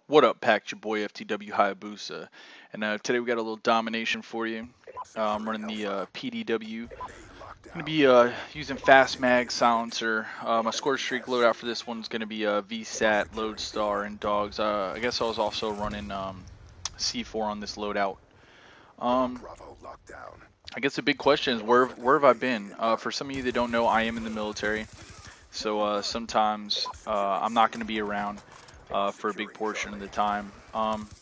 What up, Pack? Your boy FTW Hayabusa, and today we got a little domination for you. I'm running the PDW. Gonna be using Fast Mag Silencer. My score streak loadout for this one's gonna be VSAT, Lodestar, and Dogs. I guess I was also running C4 on this loadout. Um, I guess the big question is where have I been? For some of you that don't know, I am in the military, so sometimes I'm not gonna be around for a big portion of the time.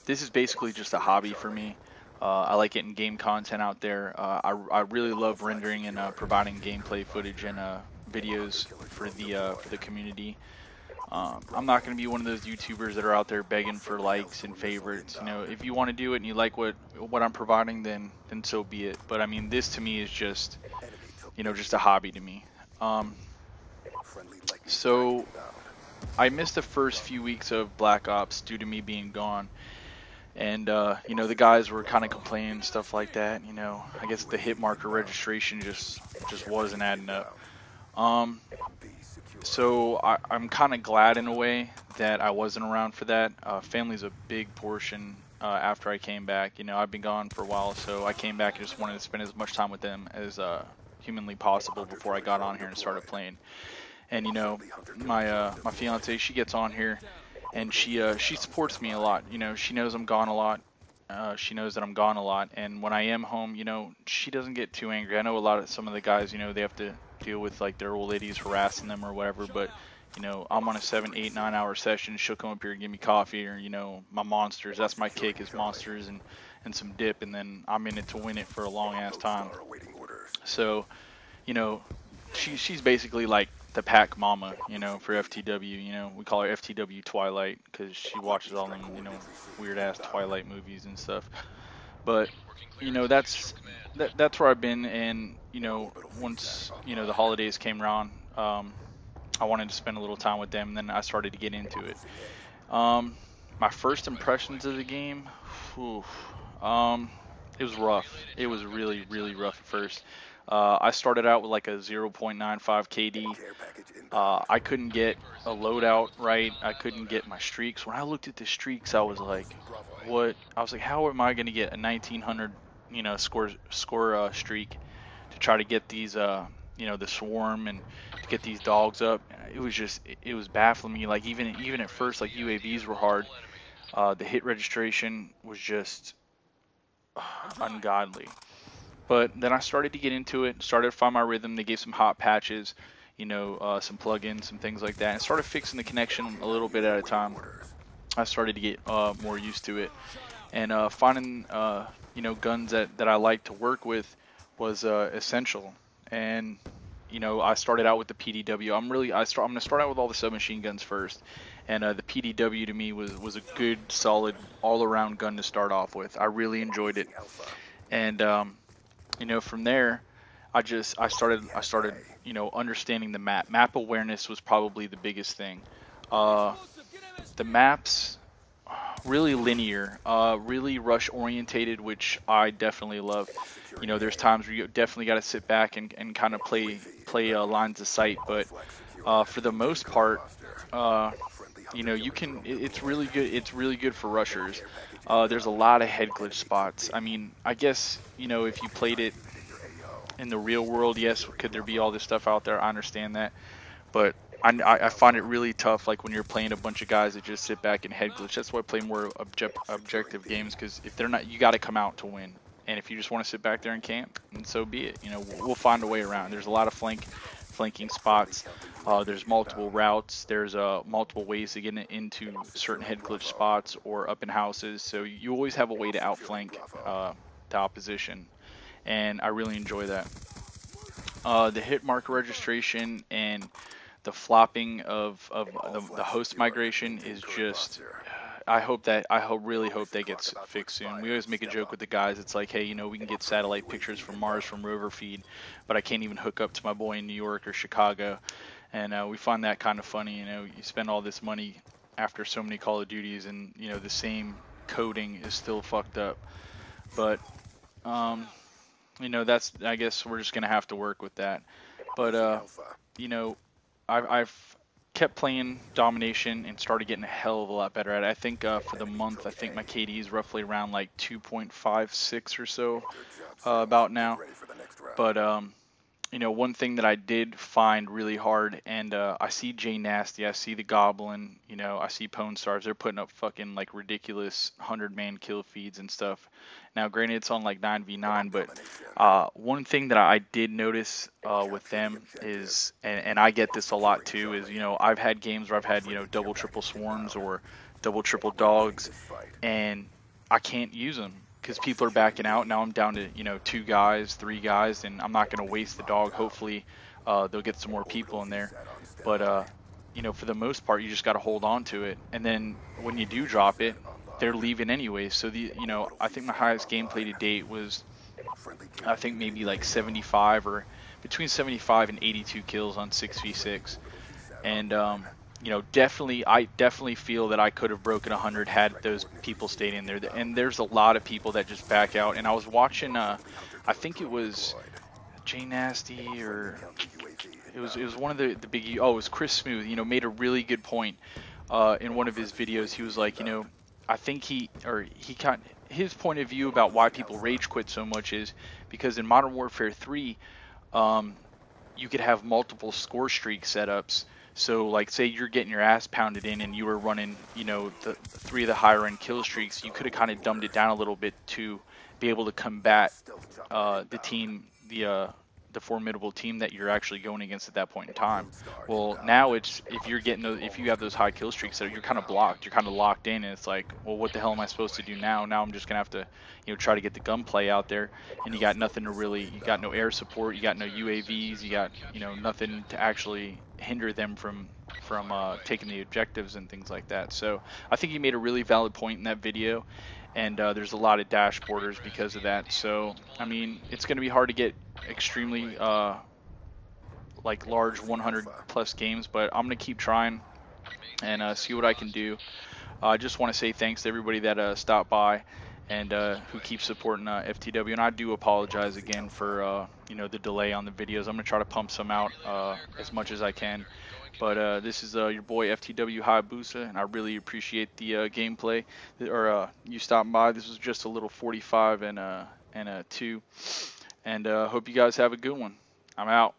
This is basically just a hobby for me. I like getting game content out there. I really love rendering and providing gameplay footage and videos for the community. I'm not going to be one of those YouTubers that are out there begging for likes and favorites. You know, if you want to do it and you like what I'm providing, then so be it. But I mean, this to me is just just a hobby to me. Um, so I missed the first few weeks of Black Ops due to me being gone. And the guys were kind of complaining and stuff like that. I guess the hit marker registration just wasn't adding up. Um, so I'm kind of glad in a way that I wasn't around for that. Family's a big portion after I came back. I've been gone for a while, so I came back and just wanted to spend as much time with them as humanly possible before I got on here and started playing. And my fiance, she gets on here and she supports me a lot. She knows I'm gone a lot. She knows that I'm gone a lot, and when I am home, she doesn't get too angry. I know some of the guys, they have to deal with like their old ladies harassing them or whatever, but I'm on a 7, 8, 9 hour session. She'll come up here and give me coffee or my monsters. That's my kick is monsters and some dip, and then I'm in it to win it for a long ass time. So you know, she's basically like the pack mama, for FTW. We call her FTW Twilight because she watches all them, weird ass Twilight movies and stuff. But that's where I've been, and once the holidays came around, I wanted to spend a little time with them, and then I started to get into it. Um, my first impressions of the game, whew, um, it was rough. It was really, really rough at first. I started out with like a 0.95 KD. I couldn't get a loadout right. I couldn't get my streaks. When I looked at the streaks, I was like, "What?" I was like, "How am I going to get a 1900, score streak to try to get these, the swarm and to get these dogs up?" It was baffling me. Like even at first, like UAVs were hard. The hit registration was just ungodly. But then I started to get into it, started to find my rhythm. They gave some hot patches, some plugins, some things like that, and started fixing the connection a little bit at a time. I started to get more used to it, and finding guns that I like to work with was essential. And I started out with the PDW. I'm gonna start out with all the submachine guns first, and the PDW to me was a good, solid, all-around gun to start off with. I really enjoyed it, and from there, I started understanding the map. Map awareness was probably the biggest thing. The maps really linear, really rush orientated, which I definitely love. There's times where you definitely got to sit back and kind of play lines of sight, but for the most part, you can. It's really good. It's really good for rushers. There's a lot of head glitch spots. I mean, I guess if you played it in the real world, yes, could there be all this stuff out there? I understand that, but I find it really tough. Like when you're playing a bunch of guys that just sit back and head glitch. That's why I play more objective games, because if they're not, you got to come out to win. And if you just want to sit back there and camp, then so be it. We'll find a way around. There's a lot of flanking spots. There's multiple routes. There's multiple ways to get into certain head glitch spots or up in houses. So you always have a way to outflank the opposition, and I really enjoy that. The hit marker registration and the flopping of the host migration is just. Really hope that gets fixed soon. We always make a joke with the guys. It's like, hey, we can get satellite pictures from Mars from rover feed, but I can't even hook up to my boy in New York or Chicago, and we find that kind of funny. You spend all this money after so many Call of Duties, and the same coding is still fucked up. But that's, I guess we're just gonna have to work with that. But you know, I've kept playing domination and started getting a hell of a lot better at it. I think for the month, I think my KD is roughly around like 2.56 or so about now. But you know, one thing that I did find really hard, and I see Jay Nasty, I see the Goblin, you know, I see Pwn Stars, they're putting up fucking like ridiculous 100-man kill feeds and stuff. Now, granted, it's on like 9v9, but one thing that I did notice with them is, and I get this a lot too, is, you know, I've had games where I've had, you know, double, triple swarms or double, triple dogs, and I can't use them because people are backing out. Now I'm down to, you know, 2 guys, 3 guys, and I'm not going to waste the dog. Hopefully they'll get some more people in there. But, you know, for the most part, you just got to hold on to it. And then when you do drop it, they're leaving anyway. So, you know, I think my highest gameplay to date was, I think maybe like 75 or between 75 and 82 kills on 6v6. And, you know, I definitely feel that I could have broken 100 had those people stayed in there. And there's a lot of people that just back out. And I was watching, I think it was Jay Nasty, or it was one of the big, oh, it was Chris Smooth, you know, made a really good point in one of his videos. He was like, you know, I think his point of view about why people rage quit so much is because in Modern Warfare 3, you could have multiple score streak setups. So, like, say you're getting your ass pounded in and you were running, you know, the 3 of the higher end kill streaks, you could have kind of dumbed it down a little bit to be able to combat the team, the formidable team that you're actually going against at that point in time. Well, now it's, if you have those high kill streaks, so you're kind of blocked, you're kind of locked in, and it's like, well, what the hell am I supposed to do now? Now I'm just gonna have to, you know, try to get the gunplay out there, and you got nothing to really, you got no air support, you got no UAVs, you got, you know, nothing to actually hinder them from taking the objectives and things like that. So I think he made a really valid point in that video, and there's a lot of dashboarders because of that. So I mean, it's going to be hard to get extremely like large 100 plus games, but I'm going to keep trying and see what I can do. I just want to say thanks to everybody that stopped by and who keeps supporting FTW, and I do apologize again for you know, the delay on the videos. I'm going to try to pump some out as much as I can. But this is your boy FTW Hayabusa, and I really appreciate the gameplay, or you stopping by. This was just a little 45 and a 2, and hope you guys have a good one. I'm out.